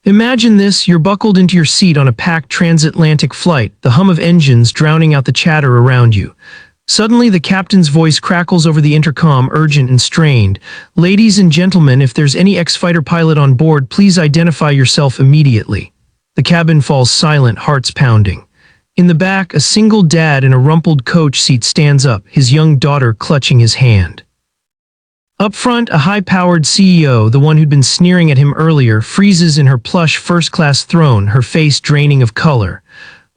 Imagine this, you're buckled into your seat on a packed transatlantic flight, the hum of engines drowning out the chatter around you. Suddenly, the captain's voice crackles over the intercom, urgent and strained. "Ladies and gentlemen, if there's any ex-fighter pilot on board, please identify yourself immediately." The cabin falls silent, hearts pounding. In the back, a single dad in a rumpled coach seat stands up, his young daughter clutching his hand. Up front, a high-powered CEO, the one who'd been sneering at him earlier, freezes in her plush first-class throne, her face draining of color.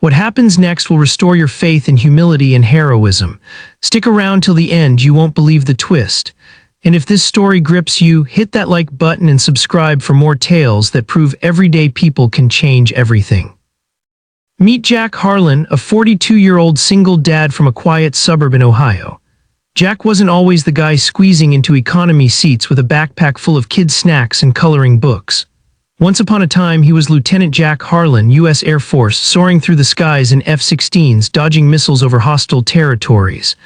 What happens next will restore your faith in humility and heroism. Stick around till the end, you won't believe the twist. And if this story grips you, hit that like button and subscribe for more tales that prove everyday people can change everything. Meet Jack Harlan, a 42-year-old single dad from a quiet suburb in Ohio. Jack wasn't always the guy squeezing into economy seats with a backpack full of kids' snacks and coloring books. Once upon a time, he was Lieutenant Jack Harlan, U.S. Air Force, soaring through the skies in F-16s, dodging missiles over hostile territories.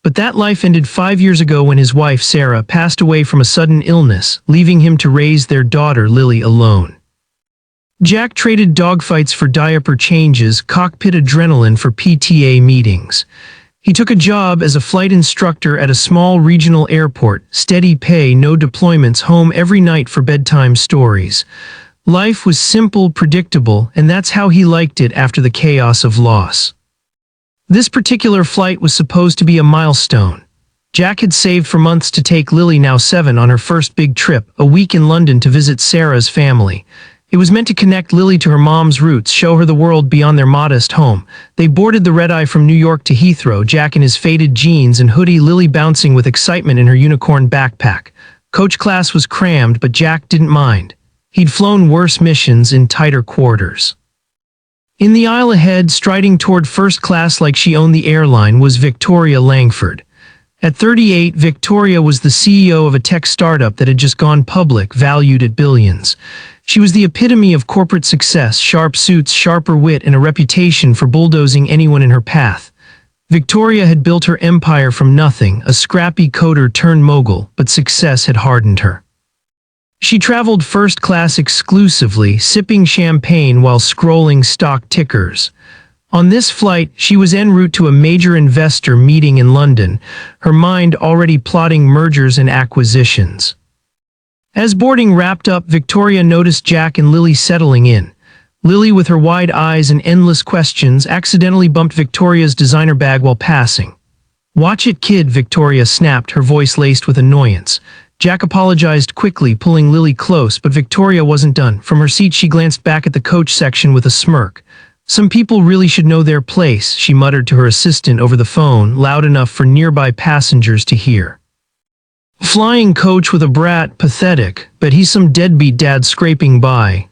But that life ended 5 years ago when his wife, Sarah, passed away from a sudden illness, leaving him to raise their daughter, Lily, alone. Jack traded dogfights for diaper changes, cockpit adrenaline for PTA meetings. He took a job as a flight instructor at a small regional airport, steady pay, no deployments, home every night for bedtime stories. Life was simple, predictable, and that's how he liked it after the chaos of loss. This particular flight was supposed to be a milestone. Jack had saved for months to take Lily, now 7, on her first big trip, a week in London to visit Sarah's family. It was meant to connect Lily to her mom's roots, show her the world beyond their modest home. They boarded the red-eye from New York to Heathrow, Jack in his faded jeans and hoodie, Lily bouncing with excitement in her unicorn backpack. Coach class was crammed, but Jack didn't mind. He'd flown worse missions in tighter quarters. In the aisle ahead, striding toward first class like she owned the airline, was Victoria Langford. At 38, Victoria was the CEO of a tech startup that had just gone public, valued at billions. She was the epitome of corporate success, sharp suits, sharper wit, and a reputation for bulldozing anyone in her path. Victoria had built her empire from nothing, a scrappy coder turned mogul, but success had hardened her. She traveled first class exclusively, sipping champagne while scrolling stock tickers. On this flight, she was en route to a major investor meeting in London, her mind already plotting mergers and acquisitions. As boarding wrapped up, Victoria noticed Jack and Lily settling in. Lily, with her wide eyes and endless questions, accidentally bumped Victoria's designer bag while passing. "Watch it, kid," Victoria snapped, her voice laced with annoyance. Jack apologized quickly, pulling Lily close, but Victoria wasn't done. From her seat, she glanced back at the coach section with a smirk. "Some people really should know their place," she muttered to her assistant over the phone, loud enough for nearby passengers to hear. "Flying coach with a brat, pathetic, but he's some deadbeat dad scraping by."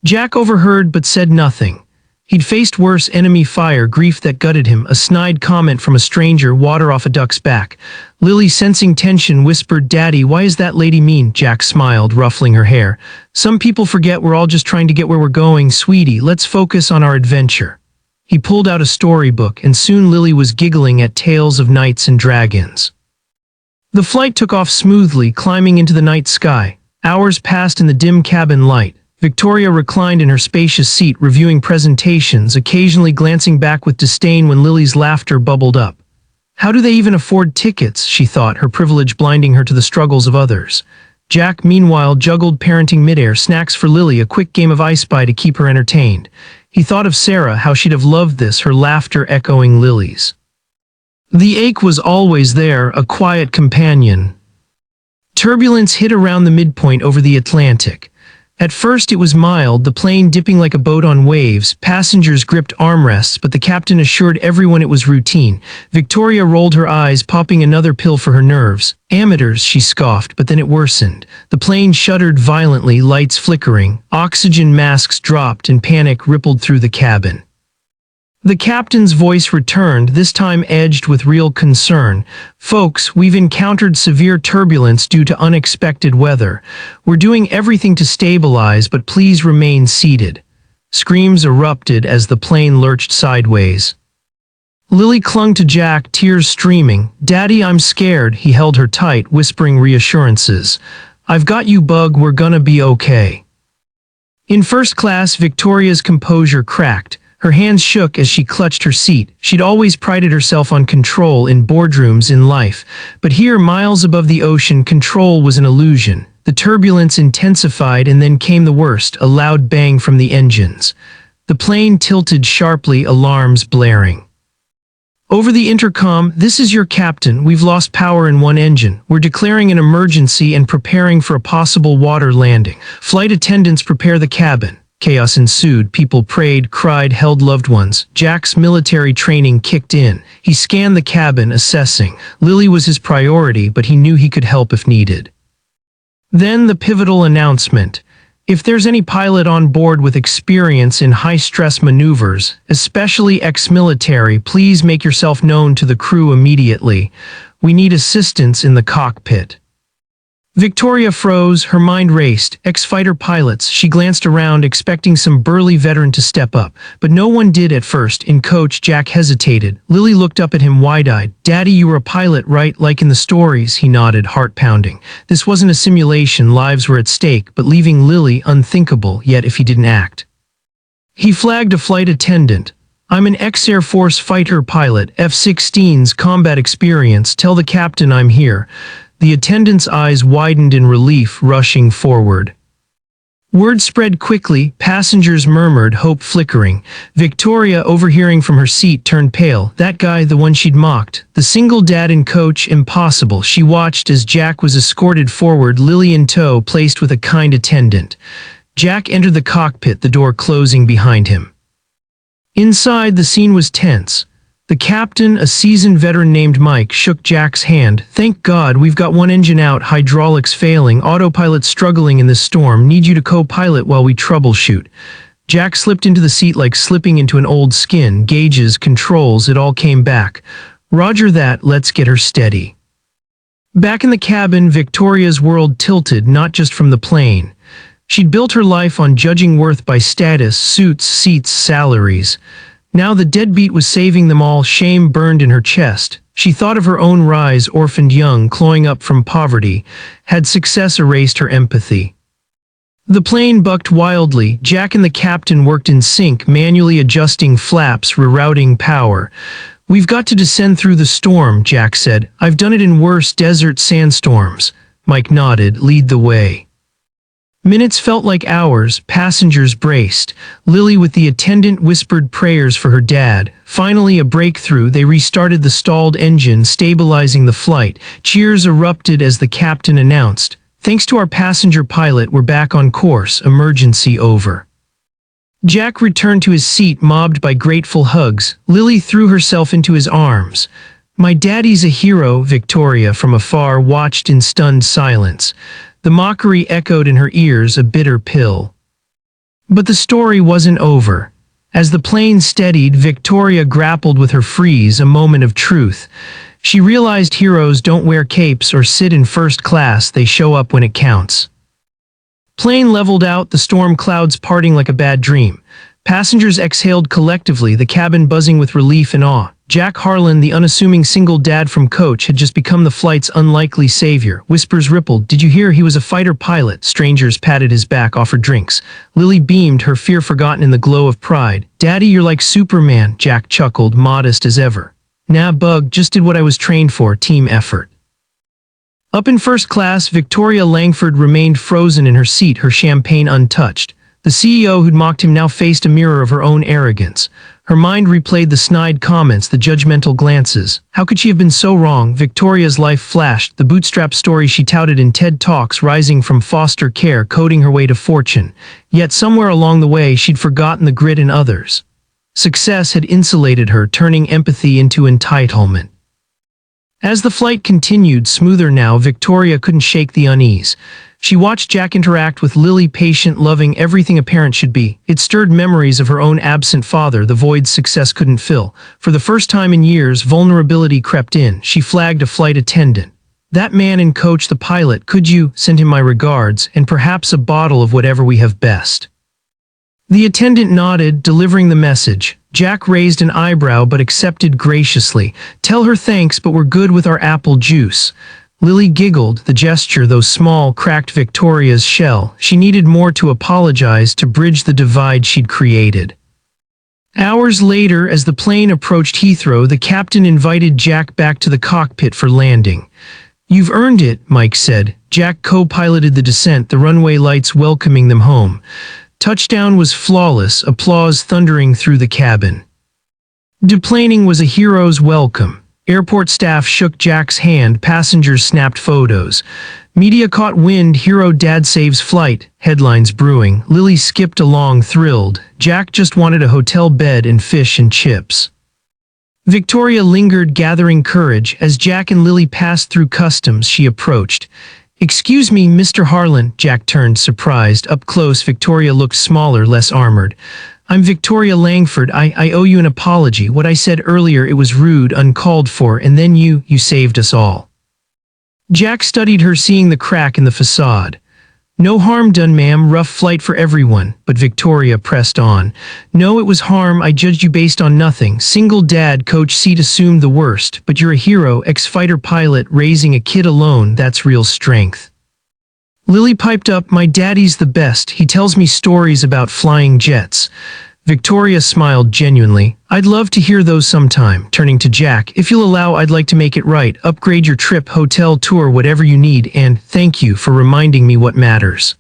Jack overheard but said nothing. He'd faced worse enemy fire, grief that gutted him, a snide comment from a stranger, water off a duck's back. Lily, sensing tension, whispered, "Daddy, why is that lady mean?" Jack smiled, ruffling her hair. "Some people forget we're all just trying to get where we're going, sweetie. Let's focus on our adventure." He pulled out a storybook, and soon Lily was giggling at tales of knights and dragons. The flight took off smoothly, climbing into the night sky. Hours passed in the dim cabin light. Victoria reclined in her spacious seat, reviewing presentations, occasionally glancing back with disdain when Lily's laughter bubbled up. How do they even afford tickets, she thought, her privilege blinding her to the struggles of others. Jack, meanwhile, juggled parenting midair, snacks for Lily, a quick game of I Spy to keep her entertained. He thought of Sarah, how she'd have loved this, her laughter echoing Lily's. The ache was always there, a quiet companion. Turbulence hit around the midpoint over the Atlantic. At first it was mild, the plane dipping like a boat on waves, passengers gripped armrests, but the captain assured everyone it was routine. Victoria rolled her eyes, popping another pill for her nerves. "Amateurs," she scoffed, but then it worsened. The plane shuddered violently, lights flickering, oxygen masks dropped, and panic rippled through the cabin. The captain's voice returned, this time edged with real concern. "Folks, we've encountered severe turbulence due to unexpected weather. We're doing everything to stabilize, but please remain seated." Screams erupted as the plane lurched sideways. Lily clung to Jack, tears streaming. "Daddy, I'm scared." He held her tight, whispering reassurances. "I've got you, bug, we're gonna be okay." In first class, Victoria's composure cracked. Her hands shook as she clutched her seat. She'd always prided herself on control in boardrooms in life. But here, miles above the ocean, control was an illusion. The turbulence intensified, and then came the worst, a loud bang from the engines. The plane tilted sharply, alarms blaring. Over the intercom, "This is your captain. We've lost power in one engine. We're declaring an emergency and preparing for a possible water landing. Flight attendants prepare the cabin." Chaos ensued. People prayed, cried, held loved ones. Jack's military training kicked in. He scanned the cabin, assessing. Lily was his priority, but he knew he could help if needed. Then the pivotal announcement. If there's any pilot on board with experience in high-stress maneuvers, especially ex-military, please make yourself known to the crew immediately. We need assistance in the cockpit. Victoria froze, her mind raced. Ex-fighter pilots. She glanced around, expecting some burly veteran to step up, but no one did at first. In coach, Jack hesitated. Lily looked up at him wide-eyed. "Daddy, you were a pilot, right? Like in the stories?" He nodded, heart pounding. This wasn't a simulation, lives were at stake, but leaving Lily unthinkable, yet if he didn't act. He flagged a flight attendant. "I'm an ex-Air Force fighter pilot, F-16's combat experience. Tell the captain I'm here." The attendant's eyes widened in relief, rushing forward. Word spread quickly, passengers murmured, hope flickering. Victoria, overhearing from her seat, turned pale. That guy, the one she'd mocked. The single dad in coach, impossible. She watched as Jack was escorted forward, Lily in tow, placed with a kind attendant. Jack entered the cockpit, the door closing behind him. Inside, the scene was tense. The captain, a seasoned veteran named Mike, shook Jack's hand. "Thank God, we've got one engine out, hydraulics failing, autopilot struggling in this storm. Need you to co-pilot while we troubleshoot." Jack slipped into the seat like slipping into an old skin. Gauges, controls, it all came back. "Roger that, let's get her steady." Back in the cabin, Victoria's world tilted, not just from the plane. She'd built her life on judging worth by status, suits, seats, salaries. Now the deadbeat was saving them all, shame burned in her chest. She thought of her own rise, orphaned young, clawing up from poverty. Had success erased her empathy? The plane bucked wildly. Jack and the captain worked in sync, manually adjusting flaps, rerouting power. "We've got to descend through the storm," Jack said. "I've done it in worse desert sandstorms." Mike nodded. "Lead the way." Minutes felt like hours. Passengers braced. Lily with the attendant whispered prayers for her dad. Finally a breakthrough. They restarted the stalled engine, stabilizing the flight. Cheers erupted as the captain announced, "Thanks to our passenger pilot, we're back on course. Emergency over." Jack returned to his seat, mobbed by grateful hugs. Lily threw herself into his arms. "My daddy's a hero," Victoria from afar watched in stunned silence. The mockery echoed in her ears, a bitter pill. But the story wasn't over. As the plane steadied, Victoria grappled with her freeze, a moment of truth. She realized heroes don't wear capes or sit in first class, they show up when it counts. Plane leveled out, the storm clouds parting like a bad dream. Passengers exhaled collectively, the cabin buzzing with relief and awe. Jack Harlan, the unassuming single dad from coach, had just become the flight's unlikely savior. Whispers rippled. "Did you hear he was a fighter pilot?" Strangers patted his back, offered drinks. Lily beamed, her fear forgotten in the glow of pride. "Daddy, you're like Superman," Jack chuckled, modest as ever. "Nah, bug, just did what I was trained for, team effort." Up in first class, Victoria Langford remained frozen in her seat, her champagne untouched. The CEO who'd mocked him now faced a mirror of her own arrogance. Her mind replayed the snide comments, the judgmental glances. How could she have been so wrong? Victoria's life flashed, the bootstrap story she touted in TED Talks, rising from foster care, coding her way to fortune. Yet somewhere along the way, she'd forgotten the grit in others. Success had insulated her, turning empathy into entitlement. As the flight continued, smoother now, Victoria couldn't shake the unease. She watched Jack interact with Lily, patient, loving, everything a parent should be. It stirred memories of her own absent father, the void success couldn't fill. For the first time in years, vulnerability crept in. She flagged a flight attendant. "That man in coach, the pilot, could you send him my regards, and perhaps a bottle of whatever we have best?" The attendant nodded, delivering the message. Jack raised an eyebrow but accepted graciously. "Tell her thanks, but we're good with our apple juice." Lily giggled, the gesture, though small, cracked Victoria's shell. She needed more to apologize to bridge the divide she'd created. Hours later, as the plane approached Heathrow, the captain invited Jack back to the cockpit for landing. "You've earned it," Mike said. Jack co-piloted the descent, the runway lights welcoming them home. Touchdown was flawless, applause thundering through the cabin. Deplaning was a hero's welcome. Airport staff shook Jack's hand, passengers snapped photos. Media caught wind, "Hero Dad Saves Flight," headlines brewing. Lily skipped along, thrilled. Jack just wanted a hotel bed and fish and chips. Victoria lingered, gathering courage. As Jack and Lily passed through customs, she approached. "Excuse me, Mr. Harlan." Jack turned, surprised. Up close, Victoria looked smaller, less armored. "I'm Victoria Langford. I owe you an apology. What I said earlier, it was rude, uncalled for, and then you saved us all." Jack studied her, seeing the crack in the facade. "No harm done, ma'am. Rough flight for everyone." But Victoria pressed on. "No, it was harm. I judged you based on nothing. Single dad, coach seat assumed the worst. But you're a hero, ex-fighter pilot, raising a kid alone. That's real strength." Lily piped up, "My daddy's the best. He tells me stories about flying jets." Victoria smiled genuinely. "I'd love to hear those sometime." Turning to Jack, "If you'll allow, I'd like to make it right. Upgrade your trip, hotel, tour, whatever you need, and thank you for reminding me what matters."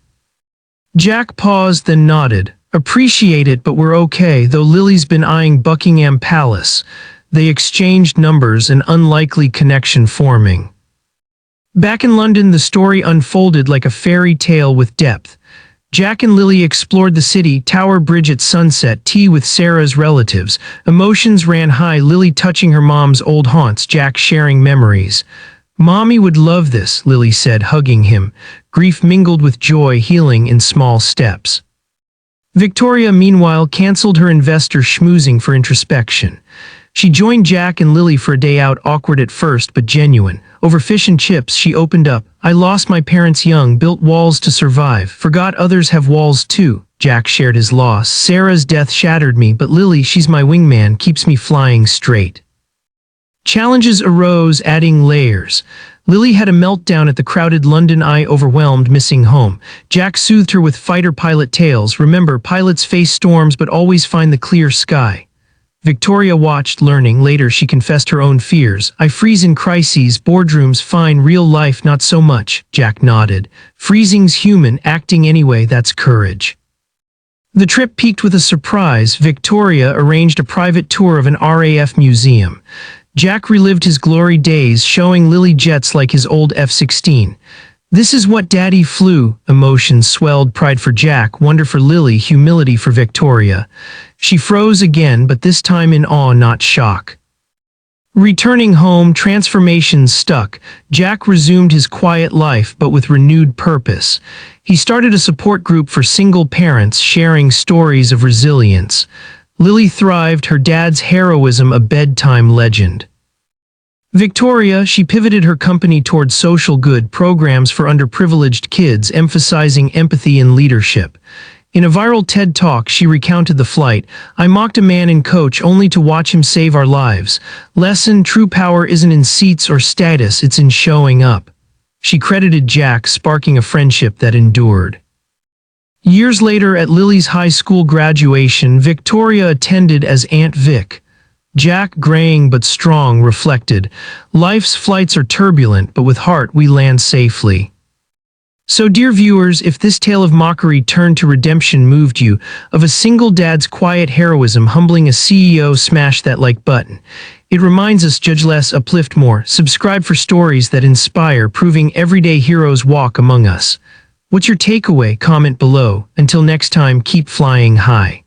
Jack paused, then nodded. "Appreciate it, but we're okay, though Lily's been eyeing Buckingham Palace." They exchanged numbers, an unlikely connection forming. Back in London, the story unfolded like a fairy tale with depth. Jack and Lily explored the city, Tower Bridge at sunset, tea with Sarah's relatives. Emotions ran high, Lily touching her mom's old haunts, Jack sharing memories. "Mommy would love this," Lily said, hugging him. Grief mingled with joy, healing in small steps. Victoria, meanwhile, cancelled her investor schmoozing for introspection. She joined Jack and Lily for a day out, awkward at first but genuine. Over fish and chips, she opened up. "I lost my parents young, built walls to survive. Forgot others have walls too." Jack shared his loss. "Sarah's death shattered me, but Lily, she's my wingman, keeps me flying straight." Challenges arose, adding layers. Lily had a meltdown at the crowded London Eye, overwhelmed, missing home. Jack soothed her with fighter pilot tales. "Remember, pilots face storms but always find the clear sky." Victoria watched, learning. Later, she confessed her own fears. "I freeze in crises, boardrooms fine, real life not so much." Jack nodded. "Freezing's human, acting anyway, that's courage." The trip peaked with a surprise. Victoria arranged a private tour of an RAF museum. Jack relived his glory days, showing Lily jets like his old F-16. "This is what Daddy flew." Emotions swelled, pride for Jack, wonder for Lily, humility for Victoria. She froze again, but this time in awe, not shock. Returning home, transformations stuck. Jack resumed his quiet life, but with renewed purpose. He started a support group for single parents, sharing stories of resilience. Lily thrived, her dad's heroism a bedtime legend. Victoria, she pivoted her company towards social good programs for underprivileged kids, emphasizing empathy and leadership. In a viral TED Talk, she recounted the flight. "I mocked a man in coach only to watch him save our lives. Lesson, true power isn't in seats or status, it's in showing up." She credited Jack, sparking a friendship that endured. Years later, at Lily's high school graduation, Victoria attended as Aunt Vic. Jack, graying but strong, reflected, "Life's flights are turbulent, but with heart we land safely." So, dear viewers, if this tale of mockery turned to redemption moved you, of a single dad's quiet heroism humbling a CEO, smash that like button. It reminds us, judge less, uplift more. Subscribe for stories that inspire, proving everyday heroes walk among us. What's your takeaway? Comment below. Until next time, keep flying high.